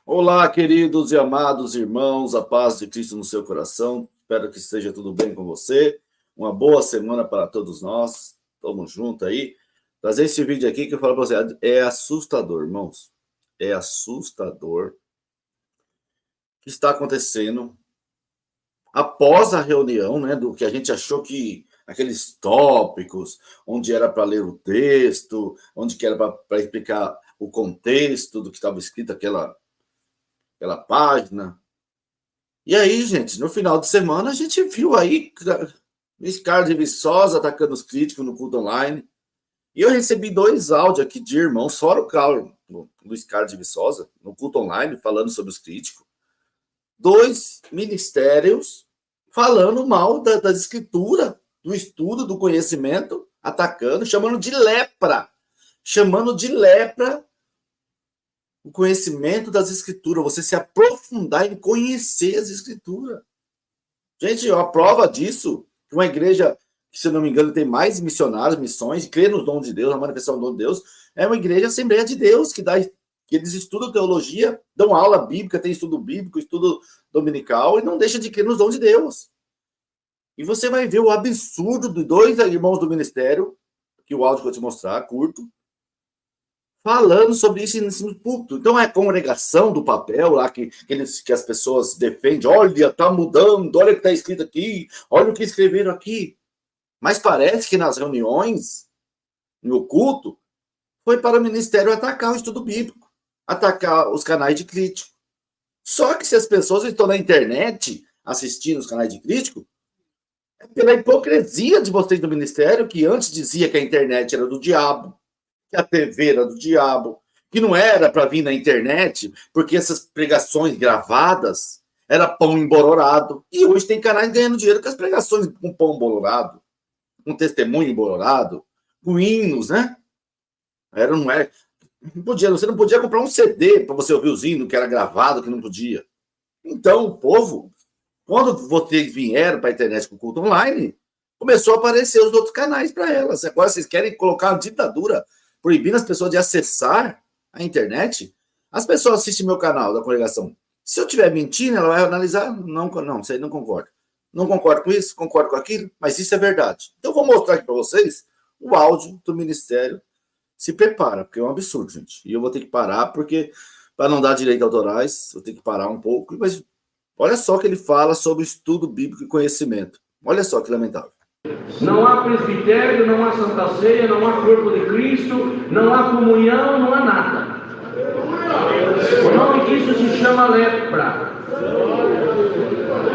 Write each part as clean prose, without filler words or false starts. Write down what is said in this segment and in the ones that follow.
Olá, queridos e amados irmãos, a paz de Cristo no seu coração. Espero que esteja tudo bem com você. Uma boa semana para todos nós. Estamos juntos aí. Trazer esse vídeo aqui que eu falo para você, é assustador, irmãos. É assustador o que está acontecendo após a reunião, né, do que a gente achou que aqueles tópicos, onde era para ler o texto, onde que era para explicar o contexto do que estava escrito aquela página. E aí, gente, no final de semana, a gente viu aí Luiz Carlos de Viçosa atacando os críticos no culto online. E eu recebi 2 áudios aqui de irmãos, fora o Luiz Carlos de Viçosa, no culto online, falando sobre os críticos. 2 ministérios falando mal das escrituras, do estudo, do conhecimento, atacando, chamando de lepra o conhecimento das escrituras, você se aprofundar em conhecer as escrituras. Gente, a prova disso, que uma igreja, que, se eu não me engano, tem mais missionários, missões, crê no dom de Deus, na manifestação do dom de Deus, é uma igreja Assembleia de Deus, que eles estudam teologia, dão aula bíblica, tem estudo bíblico, estudo dominical, e não deixa de crer nos dons de Deus. E você vai ver o absurdo de 2 irmãos do ministério, que o áudio que eu vou te mostrar, curto, falando sobre isso no púlpito. Então é a congregação do papel lá que as pessoas defendem. Olha, está mudando, olha o que está escrito aqui, olha o que escreveram aqui. Mas parece que nas reuniões, no culto, foi para o ministério atacar o estudo bíblico, atacar os canais de crítico. Só que se as pessoas estão na internet assistindo os canais de crítico, é pela hipocrisia de vocês do ministério, que antes dizia que a internet era do diabo, que a TV era do diabo, que não era para vir na internet, porque essas pregações gravadas era pão embolorado. E hoje tem canais ganhando dinheiro com as pregações com pão embolorado, com testemunho embolorado, com hinos, né? Você não podia comprar um CD para você ouvir os hinos que era gravado, que não podia. Então, o povo, quando vocês vieram para a internet com o culto online, começou a aparecer os outros canais para elas. Agora vocês querem colocar uma ditadura proibindo as pessoas de acessar a internet. As pessoas assistem meu canal da congregação. Se eu estiver mentindo, ela vai analisar. Não, isso aí não concordo. Não concordo com isso, concordo com aquilo, mas isso é verdade. Então, eu vou mostrar aqui para vocês o áudio do ministério. Se prepara, porque é um absurdo, gente. E eu vou ter que parar, porque, para não dar direitos autorais, eu tenho que parar um pouco. Mas olha só o que ele fala sobre estudo bíblico e conhecimento. Olha só que lamentável. Não há presbitério, não há santa ceia, não há corpo de Cristo, não há comunhão, não há nada. O nome disso se chama lepra.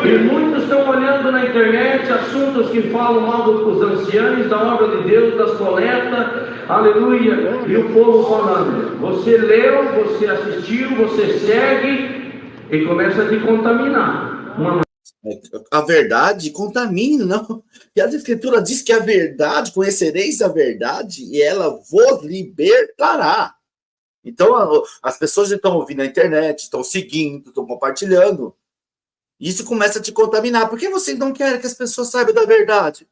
E muitos estão olhando na internet assuntos que falam mal dos anciãos, da obra de Deus, das coletas, aleluia, e o povo falando. Você leu, você assistiu, você segue e começa a te contaminar. A verdade contamina, não? E a Escritura diz que a verdade, conhecereis a verdade e ela vos libertará. Então, as pessoas estão ouvindo na internet, estão seguindo, estão compartilhando. Isso começa a te contaminar. Por que vocês não querem que as pessoas saibam da verdade?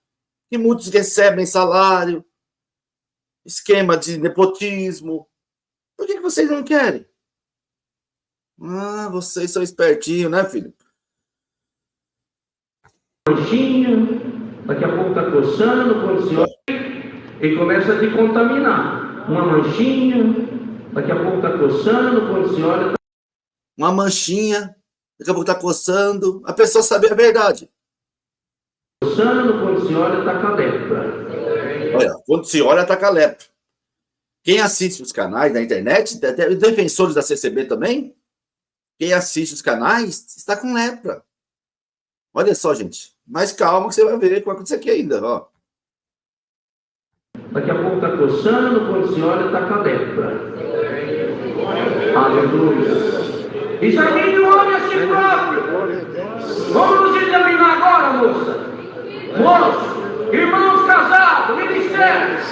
Que muitos recebem salário, esquema de nepotismo. Por que vocês não querem? Ah, vocês são espertinhos, né, filho? Manchinha, daqui a pouco está coçando, quando se olha, e começa a te contaminar. Uma manchinha, daqui a pouco está coçando, quando se olha. Uma manchinha, daqui a pouco está coçando. A pessoa sabe a verdade. Coçando, quando se olha, está com a lepra. Olha, quando se olha, está com a lepra. Quem assiste os canais da internet, defensores da CCB também, quem assiste os canais está com lepra. Olha só, gente. Mas calma que você vai ver o que vai acontecer aqui ainda, ó. Daqui a pouco está coçando, quando se olha, está com a lepra. Aleluia. Isso aqui não olha a si próprio. Vamos nos examinar agora, moça. Moço, irmãos casados, ministérios.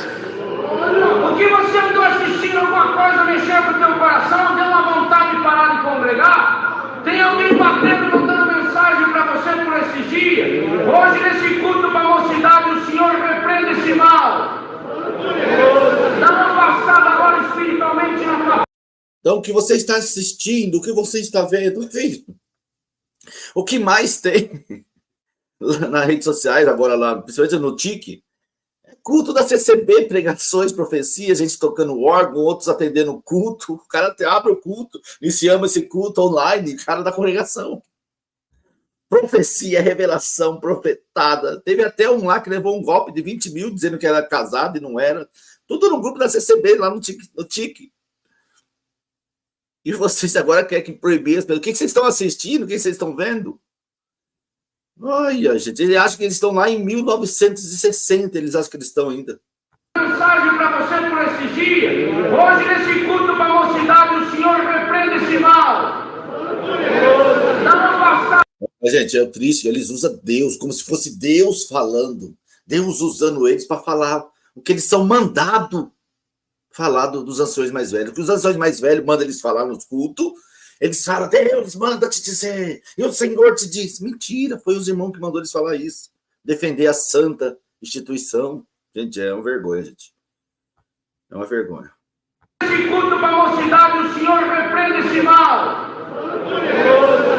O que você andou assistindo alguma coisa, mexeu com o teu coração, deu uma vontade de parar de congregar? Tem alguém batendo, mandando mensagem para você por esses dias? Hoje, nesse culto para a mocidade, o Senhor repreende esse mal. Dá uma passada agora espiritualmente na tua Então, o que você está assistindo, o que você está vendo, filho, o que mais tem nas redes sociais, agora lá, principalmente no TIC, culto da CCB, pregações, profecias, gente tocando órgão, outros atendendo o culto, o cara abre o culto, iniciamos esse culto online, cara da congregação. Profecia, revelação, profetada. Teve até um lá que levou um golpe de 20 mil, dizendo que era casado e não era. Tudo no grupo da CCB, lá no TIC. E vocês agora querem que proibir as pessoas. O que vocês estão assistindo? O que vocês estão vendo? Olha, gente, eles acham que eles estão lá em 1960, eles acham que eles estão ainda. Mensagem para você por esse dia. Hoje, nesse culto para a mocidade, o Senhor repreende esse mal. Não passar. Gente, é triste, eles usam Deus, como se fosse Deus falando. Deus usando eles para falar o que eles são mandados falar dos anciões mais velhos. Porque os anciões mais velhos mandam eles falar nos cultos. Eles falam, Deus manda te dizer, e o Senhor te diz. Mentira, foi os irmãos que mandou eles falar isso. Defender a santa instituição. Gente, é uma vergonha, gente. É uma vergonha. Esse culto para a mocidade, o Senhor repreende esse mal.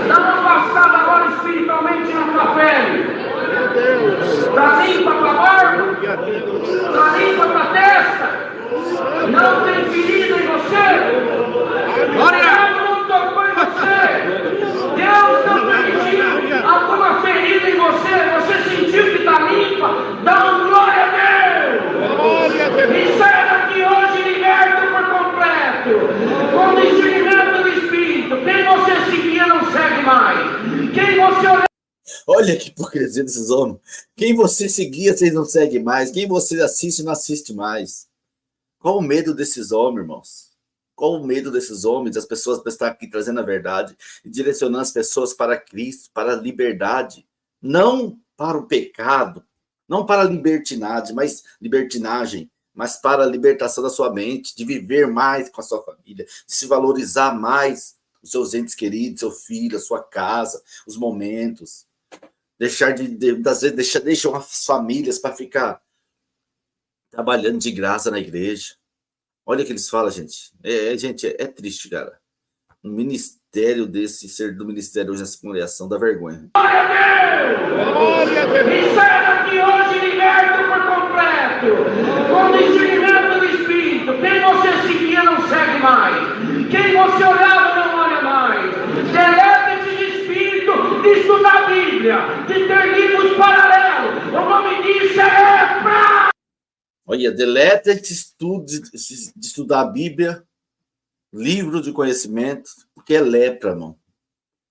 Dá uma passada agora espiritualmente na tua pele. Está limpa para a barba. Está limpa para a testa. Não tem ferida em você. Glória! Deus não permitiu alguma ferida em você sentiu que está limpa, dá uma glória a Deus! E sai daqui hoje liberto por completo, com o discernimento do Espírito. Quem você seguia não segue mais. Quem você olhava... Olha que hipocrisia desses homens. Quem você seguia, vocês não seguem mais. Quem você assiste, não assiste mais. Qual o medo desses homens, irmãos? Qual o medo desses homens, das pessoas para estar aqui trazendo a verdade e direcionando as pessoas para Cristo, para a liberdade, não para o pecado, não para a libertinagem, mas para a libertação da sua mente, de viver mais com a sua família, de se valorizar mais os seus entes queridos, seu filho, a sua casa, os momentos, deixar às vezes deixam as famílias para ficar trabalhando de graça na igreja. Olha o que eles falam, gente. Gente, é triste, cara. Um ministério desse, ser do ministério hoje nessa congregação, dá vergonha. Glória a Deus! E sai daqui hoje liberto por completo, com o discernimento do Espírito. Quem você seguia não segue mais. Quem você olhava não olha mais. Deleta esse espírito de estudar a Bíblia, de ter livros paralelos. O nome disso é lepra! Olha, deleta esse estudo de estudar a Bíblia, livro de conhecimento, porque é lepra, irmão.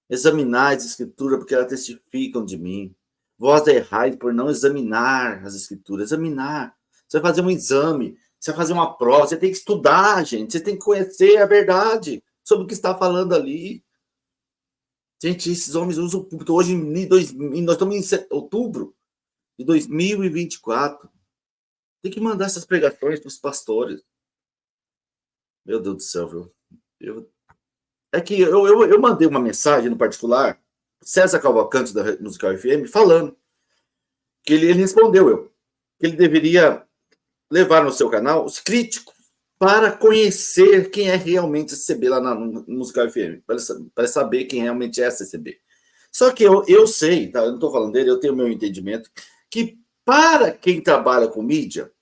Examinar as escrituras, porque elas testificam de mim. Vós errais por não examinar as escrituras. Examinar. Você vai fazer um exame, você vai fazer uma prova, você tem que estudar, gente. Você tem que conhecer a verdade sobre o que está falando ali. Gente, esses homens usam o púlpito. Hoje, nós estamos em outubro de 2024. Tem que mandar essas pregações para os pastores. Meu Deus do céu, viu? É que eu mandei uma mensagem no particular, César Cavalcante, da Musical FM, falando que ele respondeu que ele deveria levar no seu canal os críticos para conhecer quem é realmente a CCB lá na Musical FM, para saber quem realmente é a CCB. Só que eu sei, tá? Eu não estou falando dele, eu tenho o meu entendimento, que para quem trabalha com mídia,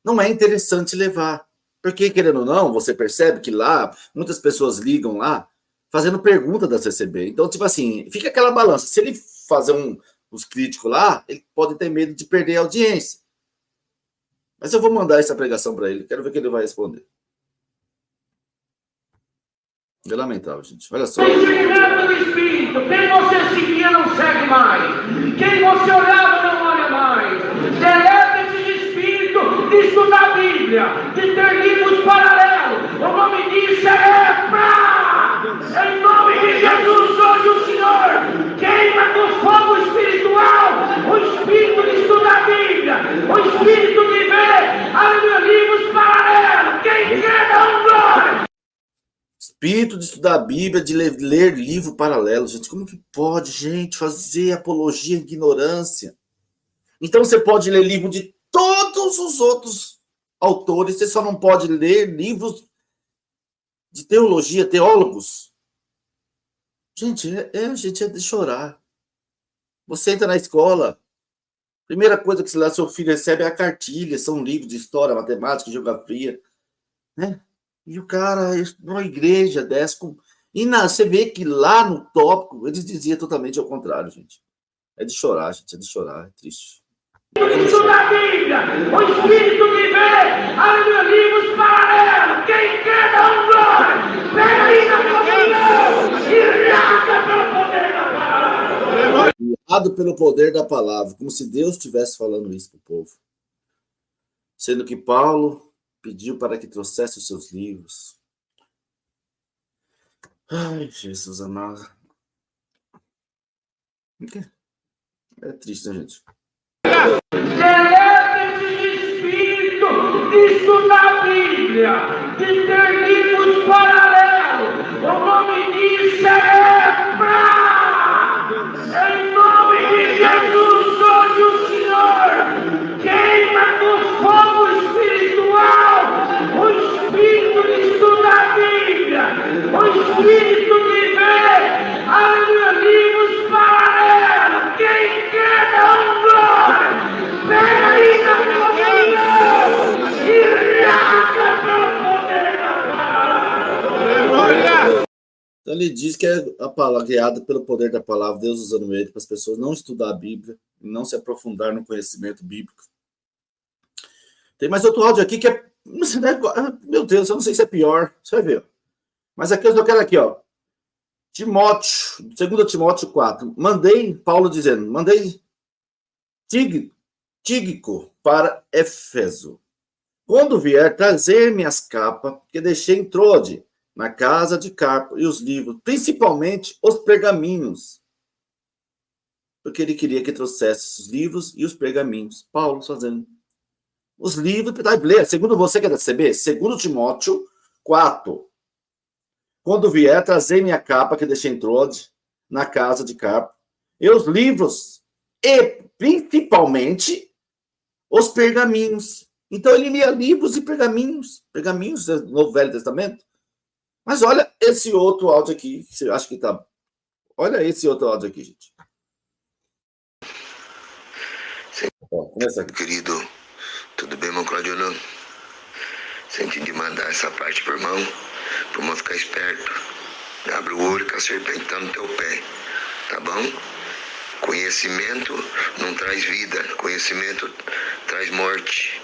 não é interessante levar. Porque, querendo ou não, você percebe que lá, muitas pessoas ligam lá, fazendo pergunta da CCB. Então, tipo assim, fica aquela balança. Se ele fazer os críticos lá, ele pode ter medo de perder a audiência. Mas eu vou mandar essa pregação para ele, quero ver o que ele vai responder. É lamentável, gente. Olha só. Discernimento do Espírito. Quem você seguia não segue mais. Quem você olhava não olha mais. Deleta esse espírito de estudar a Bíblia, de ter livros paralelos. O nome disso é lepra. Em nome de Jesus, hoje o Senhor queima com fogo espiritual o espírito de estudar a Bíblia, o espírito de ver livros paralelos. Quem quer dar um glória? Espírito de estudar a Bíblia, de ler livro paralelo. Gente, como que pode, gente, fazer apologia à ignorância? Então você pode ler livro de todos os outros autores, você só não pode ler livros de teologia, teólogos. Gente, gente, é de chorar. Você entra na escola, primeira coisa que seu filho recebe é a cartilha, são livros de história, matemática, geografia, né? E o cara, numa igreja dessa, você vê que lá no tópico, eles diziam totalmente ao contrário, gente. É de chorar, gente, é de chorar, é triste. Isso na Bíblia, o Espírito me vê, aleluia, livros paralelos, quem quer dar um glória, pega aí na comunhão, irrada pelo poder da palavra. Irrado pelo poder da palavra, como se Deus estivesse falando isso para o povo. Sendo que Paulo pediu para que trouxesse os seus livros. Ai, Jesus amado. É triste, né, gente? Celebre esse espírito disso na Bíblia, de ter livros paralelos. O nome disso é lepra. Em nome de Jesus, hoje o Senhor queima no fogo espiritual o espírito disso na Bíblia, o espírito de ver, aleluia, livros paralelos. Quem quer dar um glória, pega aí na comunhão e raca pelo poder da palavra. Então ele diz que é a palavra guiada pelo poder da palavra, Deus usando ele para as pessoas não estudar a Bíblia e não se aprofundar no conhecimento bíblico. Tem mais outro áudio aqui que é... Meu Deus, eu não sei se é pior. Você vai ver. Mas aqui eu só quero aqui, ó. Timóteo, 2 Timóteo 4. Paulo dizendo, mandei Tíquico para Éfeso. Quando vier, trazer-me as capas que deixei em Troade, na casa de Carpo, e os livros, principalmente os pergaminhos. Porque ele queria que trouxesse os livros e os pergaminhos. Paulo fazendo os livros, para ler. Segundo você que é da CB, 2 Timóteo 4. Quando vier, trazer-me a capa que deixei em Troade, na casa de Carpo, e os livros, e principalmente os pergaminhos. Então ele lia livros e pergaminhos do Novo Velho Testamento. Mas olha esse outro áudio aqui, que você acha que tá... Olha esse outro áudio aqui, gente. Começa aqui. Querido, tudo bem, irmão Claudio? Senti de mandar essa parte pro irmão ficar esperto. Abre o olho que a serpente tá no teu pé, tá bom? Conhecimento não traz vida, conhecimento traz morte.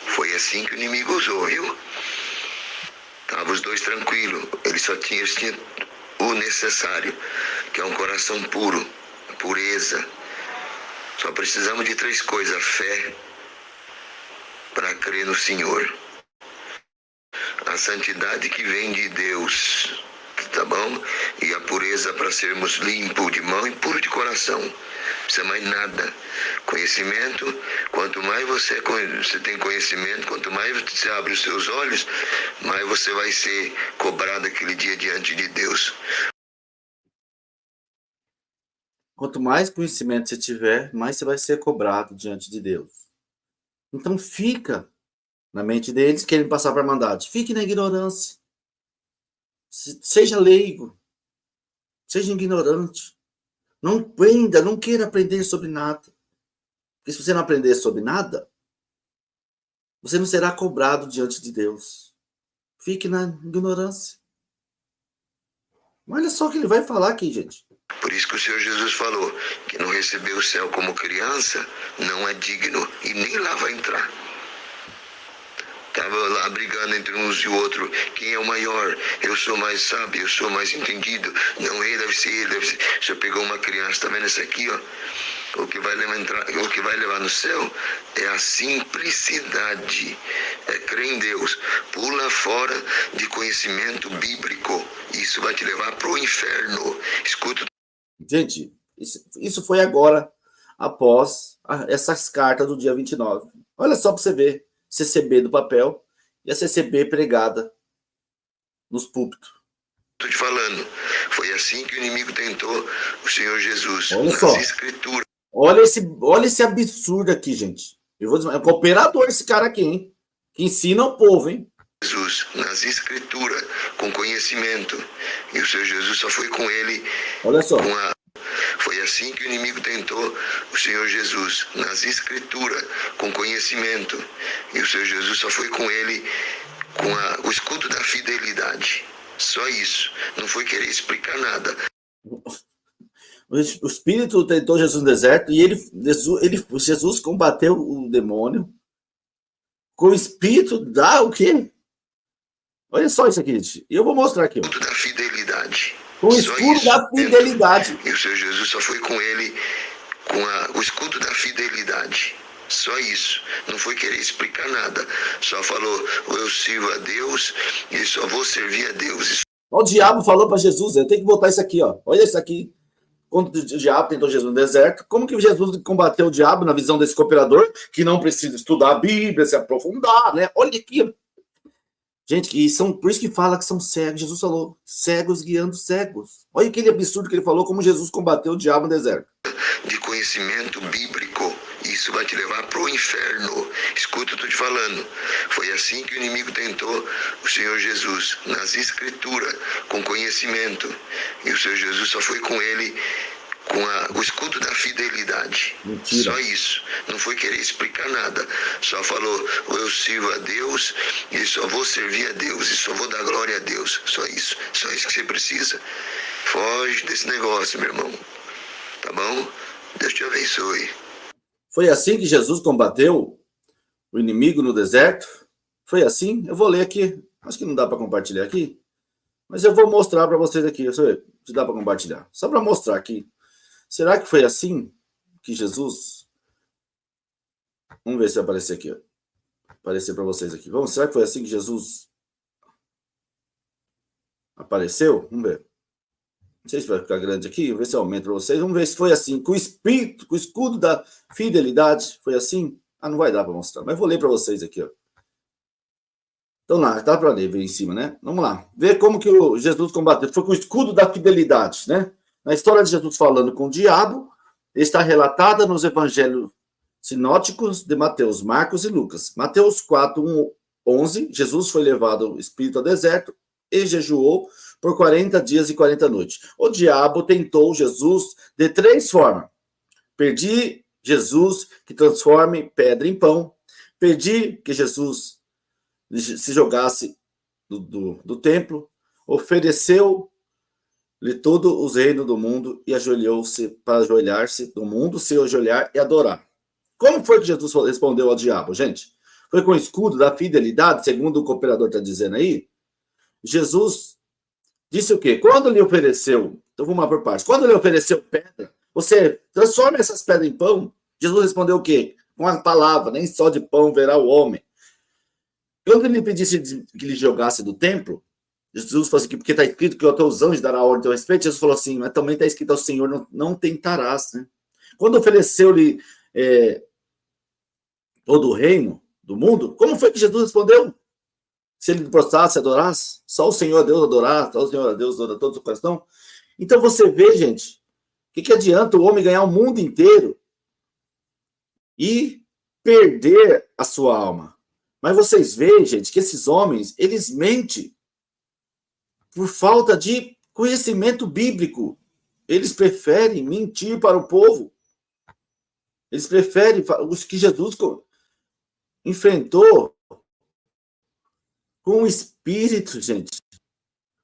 Foi assim que o inimigo usou, viu? Estavam os dois tranquilos, eles tinham o necessário, que é um coração puro, pureza. Só precisamos de 3 coisas: a fé para crer no Senhor, a santidade que vem de Deus, tá bom? E a pureza para sermos limpos de mão e puro de coração. Não precisa mais nada. Conhecimento, quanto mais você tem conhecimento, quanto mais você abre os seus olhos, mais você vai ser cobrado aquele dia diante de Deus. Quanto mais conhecimento você tiver, mais você vai ser cobrado diante de Deus. Então fica na mente deles, querem passar para a Irmandade. Fique na ignorância. Seja leigo. Seja ignorante. Não aprenda, não queira aprender sobre nada. Porque se você não aprender sobre nada, você não será cobrado diante de Deus. Fique na ignorância. Olha só o que ele vai falar aqui, gente. Por isso que o Senhor Jesus falou que não recebeu o céu como criança não é digno e nem lá vai entrar. Estava lá brigando entre uns e o outro. Quem é o maior? Eu sou mais sábio, eu sou mais entendido. Não, ele deve ser ele, deve ser. O Senhor pegou uma criança, tá vendo essa aqui, ó? O que vai levar no céu é a simplicidade, é crer em Deus. Pula fora de conhecimento bíblico. Isso vai te levar pro inferno. Escuta. Gente, isso foi agora, após essas cartas do dia 29. Olha só para você ver. CCB do papel e a CCB pregada nos púlpitos. Estou te falando, foi assim que o inimigo tentou o Senhor Jesus. Olha só. Nas Escrituras. Olha esse absurdo aqui, gente. Eu vou dizer, é um cooperador esse cara aqui, hein? Que ensina o povo, hein? Jesus nas escrituras com conhecimento, e o Senhor Jesus só foi com ele. Olha só. Foi assim que o inimigo tentou o Senhor Jesus nas escrituras com conhecimento, e o Senhor Jesus só foi com ele com o escudo da fidelidade. Só isso. Não foi querer explicar nada. O Espírito tentou Jesus no deserto e Jesus combateu o demônio com o Espírito da o quê? Olha só isso aqui, gente. Eu vou mostrar aqui. O escudo da fidelidade. Com o escudo da fidelidade. E o Senhor Jesus só foi com ele com o escudo da fidelidade. Só isso. Não foi querer explicar nada. Só falou, eu sirvo a Deus e só vou servir a Deus. O diabo falou para Jesus, eu tenho que botar isso aqui, ó. Olha isso aqui. Quando o diabo tentou Jesus no deserto, como que Jesus combateu o diabo na visão desse cooperador, que não precisa estudar a Bíblia, se aprofundar, né? Olha aqui. Gente, por isso que fala que são cegos. Jesus falou, cegos guiando cegos. Olha aquele absurdo que ele falou, como Jesus combateu o diabo no deserto. De conhecimento bíblico, isso vai te levar pro inferno. Escuta, eu tô te falando. Foi assim que o inimigo tentou o Senhor Jesus nas escrituras com conhecimento, e o Senhor Jesus só foi com ele com o escudo da fidelidade. Mentira. Só isso. Não foi querer explicar nada. Só falou, eu sirvo a Deus e só vou servir a Deus e só vou dar glória a Deus. Só isso. Só isso que você precisa. Foge desse negócio, meu irmão. Tá bom? Deus te abençoe. Foi assim que Jesus combateu o inimigo no deserto? Foi assim? Eu vou ler aqui. Acho que não dá para compartilhar aqui. Mas eu vou mostrar para vocês aqui. Deixa eu ver se dá para compartilhar. Só para mostrar aqui. Será que foi assim que Jesus... Vamos ver se vai aparecer aqui. Ó. Aparecer para vocês aqui. Será que foi assim que Jesus apareceu? Vamos ver. Não sei se vai ficar grande aqui. Vamos ver se aumenta para vocês. Vamos ver se foi assim. Com o espírito, com o escudo da fidelidade. Foi assim? Ah, não vai dar para mostrar. Mas vou ler para vocês aqui. Ó. Então lá, dá para ler, ver em cima, né? Vamos lá. Ver como que o Jesus combateu. Foi com o escudo da fidelidade, né? Na história de Jesus falando com o diabo, está relatada nos evangelhos sinóticos de Mateus, Marcos e Lucas. Mateus 4, 11, Jesus foi levado ao Espírito ao deserto e jejuou por 40 dias e 40 noites. O diabo tentou Jesus de 3 formas. Pedi Jesus que transforme pedra em pão. Pedi que Jesus se jogasse do templo. Ofereceu-lhe todos os reinos do mundo e ajoelhou-se para ajoelhar-se do mundo, se ajoelhar e adorar. Como foi que Jesus respondeu ao diabo, gente? Foi com o escudo da fidelidade, segundo o cooperador está dizendo aí? Jesus disse o quê? Quando lhe ofereceu, então vamos lá por partes, quando lhe ofereceu pedra, você transforma essas pedras em pão? Jesus respondeu o quê? Com a palavra, nem só de pão verá o homem. Quando ele pedisse que lhe jogasse do templo, Jesus falou assim, porque está escrito que os teus anjos dará ordem a teu respeito, Jesus falou assim, mas também está escrito ao Senhor, não tentarás, né? Quando ofereceu-lhe todo o reino do mundo, como foi que Jesus respondeu? Se ele prostrasse, adorasse, só o Senhor a Deus adorar, só o Senhor a Deus adorar todo o coração. Então você vê, gente, o que adianta o homem ganhar o mundo inteiro e perder a sua alma? Mas vocês veem, gente, que esses homens, eles mentem por falta de conhecimento bíblico. Eles preferem mentir para o povo. Eles preferem os que Jesus enfrentou com o espírito, gente,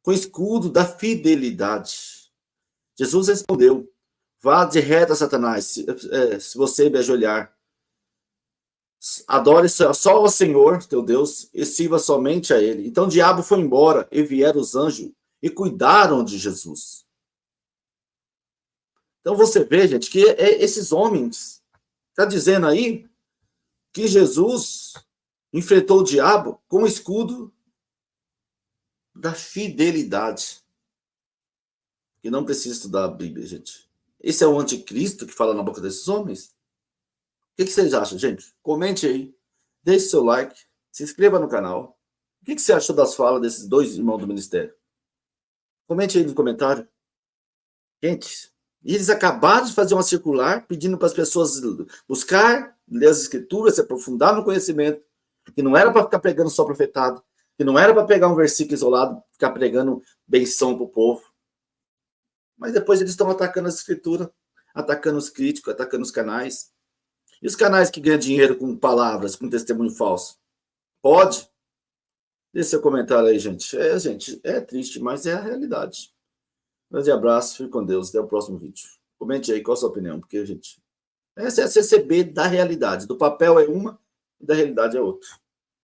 com o escudo da fidelidade. Jesus respondeu, vá de reta, Satanás, se você me ajoelhar. Adore só ao Senhor, teu Deus, e sirva somente a Ele. Então o diabo foi embora, e vieram os anjos, e cuidaram de Jesus. Então você vê, gente, que esses homens, está dizendo aí, que Jesus enfrentou o diabo com o escudo da fidelidade. Que não precisa estudar a Bíblia, gente. Esse é o anticristo que fala na boca desses homens? O que vocês acham, gente? Comente aí, deixe seu like, se inscreva no canal. O que você achou das falas desses dois irmãos do ministério? Comente aí no comentário. Gente, eles acabaram de fazer uma circular pedindo para as pessoas buscar, ler as escrituras, se aprofundar no conhecimento, que não era para ficar pregando só profetado, Que não era para pegar um versículo isolado, ficar pregando benção para o povo. Mas depois eles estão atacando a escritura, atacando os críticos, atacando os canais. E os canais que ganham dinheiro com palavras, com testemunho falso? Pode? Deixe seu comentário aí, gente. Gente, é triste, mas é a realidade. Grande abraço, fique com Deus. Até o próximo vídeo. Comente aí qual a sua opinião, porque, gente, essa é a CCB da realidade. Do papel é uma e da realidade é outra.